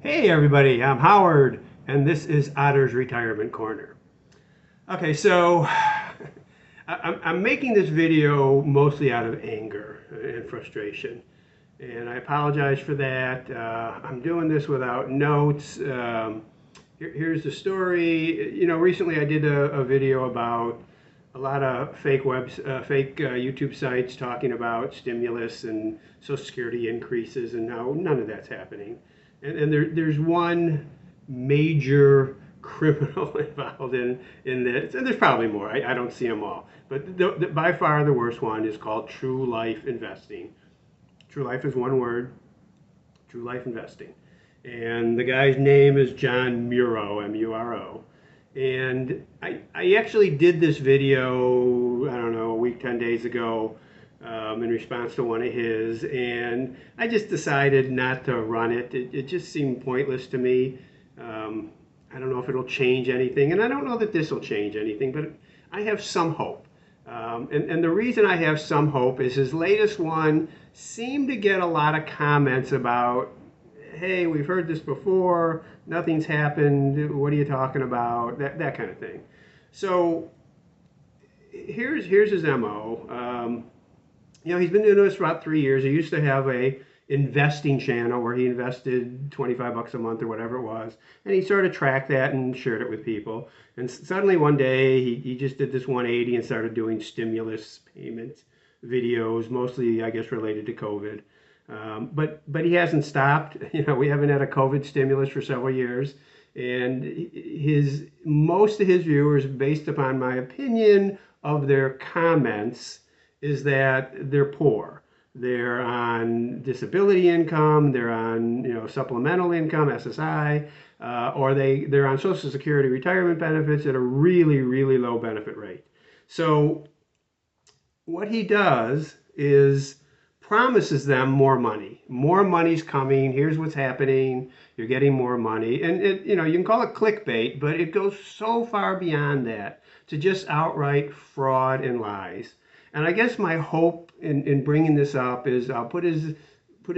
Hey everybody, I'm Howard, and this is Otter's Retirement Corner. Okay, so I'm making this video mostly out of anger and frustration, and I apologize for that. I'm doing this without notes. Here's the story. Recently I did a video about a lot of fake YouTube sites talking about stimulus and Social Security increases, and now none of that's happening. And there's one major criminal involved in this, and there's probably more. I don't see them all, but by far the worst one is called TrueLife Investing. TrueLife is one word. TrueLife Investing, and the guy's name is John Muro, M-U-R-O. And I actually did this video, I don't know, a week, 10 days ago, in response to one of his, and I just decided not to run it. It just seemed pointless to me. I don't know if it'll change anything, and I don't know that this will change anything, but I have some hope. And the reason I have some hope is his latest one seemed to get a lot of comments about, hey, we've heard this before, nothing's happened, what are you talking about, that kind of thing. So here's his MO. He's been doing this for about 3 years. He used to have a investing channel where he invested 25 bucks a month or whatever it was, and he sort of tracked that and shared it with people. And suddenly one day he just did this 180 and started doing stimulus payment videos, mostly I guess related to COVID. But he hasn't stopped. We haven't had a COVID stimulus for several years, and most of his viewers, based upon my opinion of their comments, is that they're poor. They're on disability income, they're on supplemental income, SSI, or they're on Social Security retirement benefits at a really, really low benefit rate. So what he does is promises them more money. More money's coming. Here's what's happening. You're getting more money. And you can call it clickbait, but it goes so far beyond that to just outright fraud and lies. And I guess my hope in bringing this up is I'll put his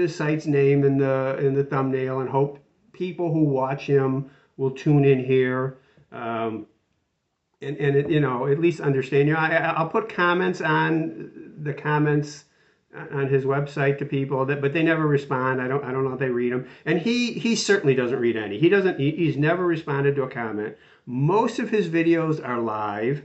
site's name in the thumbnail and hope people who watch him will tune in here, and at least understand. I'll put comments on the comments on his website to people but they never respond. I don't know if they read them, and he certainly doesn't read any. He's never responded to a comment. Most of his videos are live.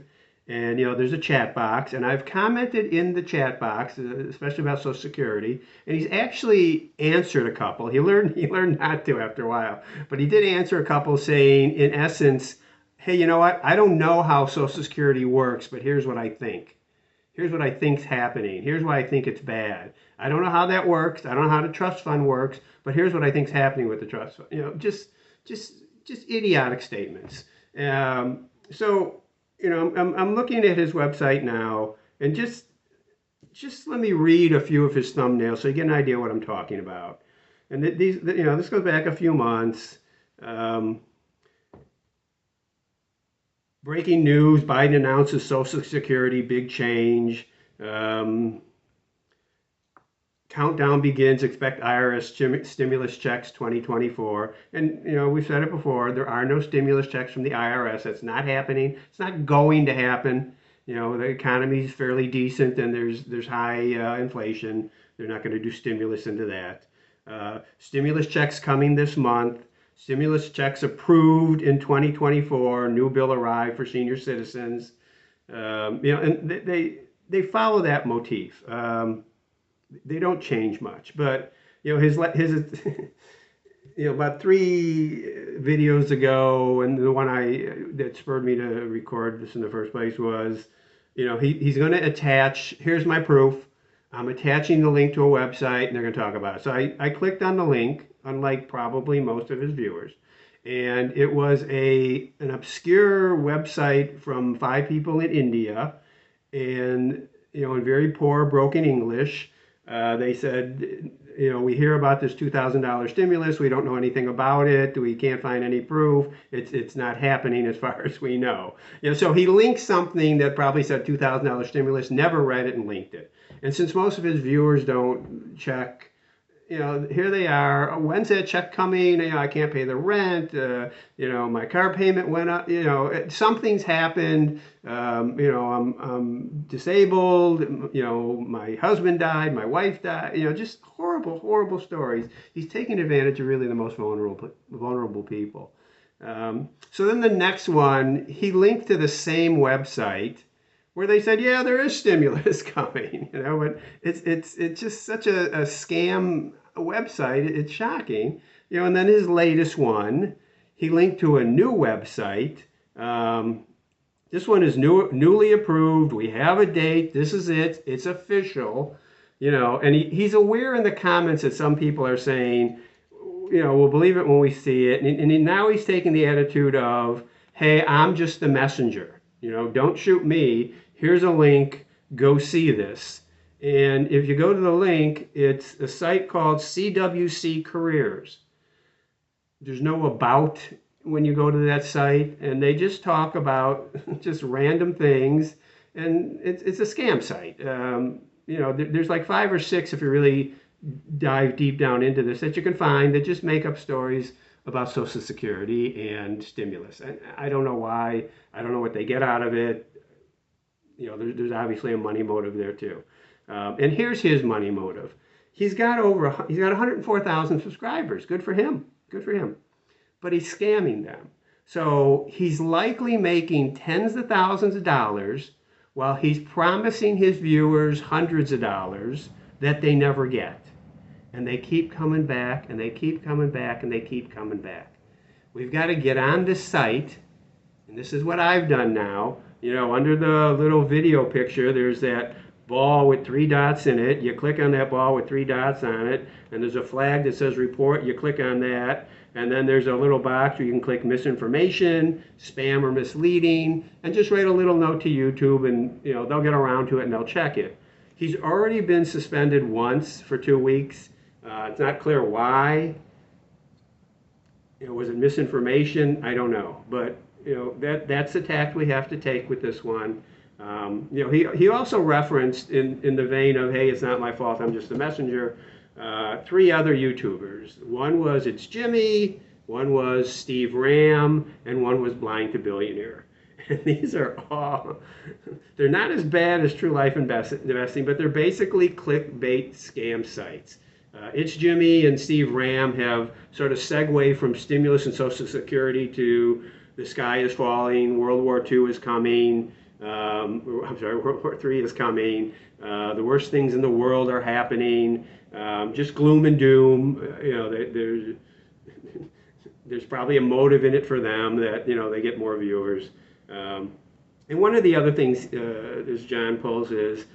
And there's a chat box, and I've commented in the chat box, especially about Social Security, and he's actually answered a couple. He learned not to after a while, but he did answer a couple, saying, in essence, hey, you know what? I don't know how Social Security works, but here's what I think. Here's what I think's happening. Here's why I think it's bad. I don't know how that works. I don't know how the trust fund works, but here's what I think's happening with the trust fund. Just idiotic statements. So. I'm looking at his website now, and just let me read a few of his thumbnails so you get an idea what I'm talking about. And this goes back a few months. Breaking news: Biden announces Social Security big change. Countdown begins. Expect IRS stimulus checks 2024. And we've said it before. There are no stimulus checks from the IRS. That's not happening. It's not going to happen. The economy is fairly decent, and there's high inflation. They're not going to do stimulus into that. Stimulus checks coming this month. Stimulus checks approved in 2024. New bill arrived for senior citizens. And they follow that motif. They don't change much, but his about 3 videos ago, and the one that spurred me to record this in the first place was, he's going to attach. Here's my proof. I'm attaching the link to a website, and they're going to talk about it. So I clicked on the link, unlike probably most of his viewers, and it was an obscure website from 5 people in India, and in very poor broken English. They said, we hear about this $2,000 stimulus. We don't know anything about it. We can't find any proof. It's not happening as far as we know. So he linked something that probably said $2,000 stimulus, never read it and linked it. And since most of his viewers don't check here they are. When's that check coming? I can't pay the rent. My car payment went up. Something's happened. I'm disabled. My husband died. My wife died. Just horrible, horrible stories. He's taking advantage of really the most vulnerable people. So then the next one, he linked to the same website where they said, yeah, there is stimulus coming, but it's just such a scam website. It's shocking, and then his latest one, he linked to a new website. This one is newly approved. We have a date. This is it. It's official, and he's aware in the comments that some people are saying, we'll believe it when we see it. And now he's taking the attitude of, hey, I'm just the messenger. Don't shoot me. Here's a link. Go see this. And if you go to the link, it's a site called CWC Careers. There's no about when you go to that site, and they just talk about just random things. And it's a scam site. There's like 5 or 6 if you really dive deep down into this that you can find that just make up stories about Social Security and stimulus. And I don't know why. I don't know what they get out of it. There's obviously a money motive there too. And here's his money motive. He's got 104,000 subscribers. Good for him. Good for him. But he's scamming them. So he's likely making tens of thousands of dollars while he's promising his viewers hundreds of dollars that they never get. And they keep coming back, and they keep coming back, and they keep coming back. We've got to get on this site, and this is what I've done now. Under the little video picture, there's that ball with 3 dots in it. You click on that ball with 3 dots on it, and there's a flag that says report. You click on that, and then there's a little box where you can click misinformation, spam, or misleading, and just write a little note to YouTube, and they'll get around to it and they'll check it. He's already been suspended once for 2 weeks. It's not clear why. Was it misinformation? I don't know, but that's the tact we have to take with this one. He also referenced in the vein of, hey, it's not my fault, I'm just a messenger, 3 other YouTubers. One was It's Jimmy, one was Steve Ram, and one was Blind to Billionaire. And these are all, they're not as bad as TrueLife Investing, but they're basically clickbait scam sites. It's Jimmy and Steve Ram have sort of segued from stimulus and Social Security to the sky is falling, World War II is coming, World War III is coming, the worst things in the world are happening, just gloom and doom. There's probably a motive in it for them that they get more viewers. And one of the other things this John pulls is,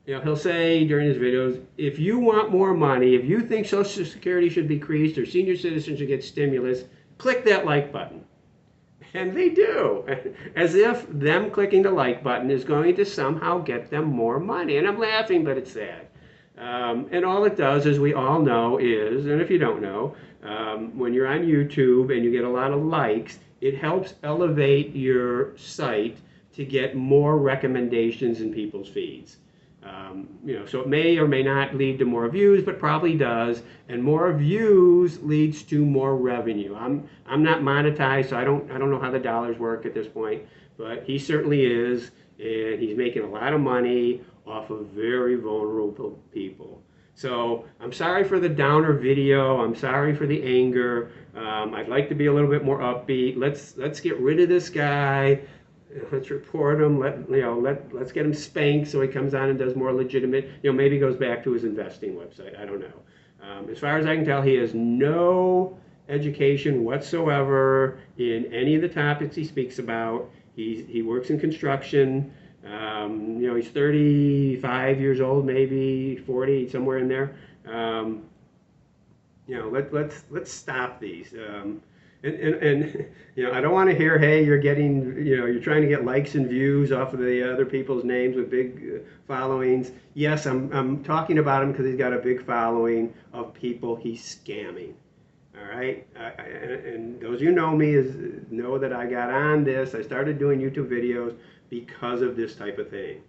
he'll say during his videos, if you want more money, if you think Social Security should be increased or senior citizens should get stimulus, click that like button. And they do, as if them clicking the like button is going to somehow get them more money. And I'm laughing, but it's sad. And all it does, as we all know, is, and if you don't know, when you're on YouTube and you get a lot of likes, it helps elevate your site to get more recommendations in people's feeds. So it may or may not lead to more views, but probably does. And more views leads to more revenue. I'm not monetized, so I don't know how the dollars work at this point, but he certainly is, and he's making a lot of money off of very vulnerable people. So I'm sorry for the downer video. I'm sorry for the anger. I'd like to be a little bit more upbeat. Let's get rid of this guy. Let's report him. Let's get him spanked so he comes on and does more legitimate. Maybe goes back to his investing website. I don't know. As far as I can tell, he has no education whatsoever in any of the topics he speaks about. He works in construction. He's 35 years old, maybe 40, somewhere in there. Let's stop these. And I don't want to hear, hey, you're trying to get likes and views off of the other people's names with big followings. Yes, I'm talking about him because he's got a big following of people he's scamming. All right, and those who know me know that I got on this. I started doing YouTube videos because of this type of thing.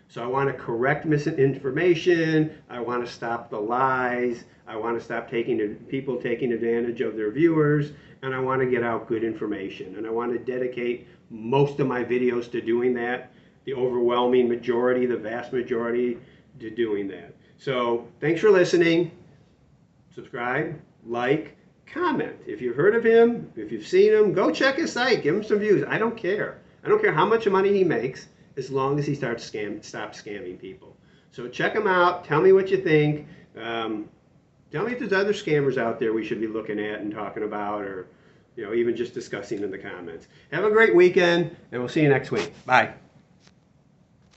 So I want to correct misinformation. I want to stop the lies. I want to stop people taking advantage of their viewers, and I want to get out good information. And I want to dedicate most of my videos to doing that, the overwhelming majority, the vast majority, to doing that. So thanks for listening. Subscribe, like, comment. If you've heard of him, if you've seen him, go check his site. Give him some views. I don't care. I don't care how much money he makes, as long as he stops scamming people. So check him out. Tell me what you think. Tell me if there's other scammers out there we should be looking at and talking about, or even just discussing in the comments. Have a great weekend, and we'll see you next week. Bye.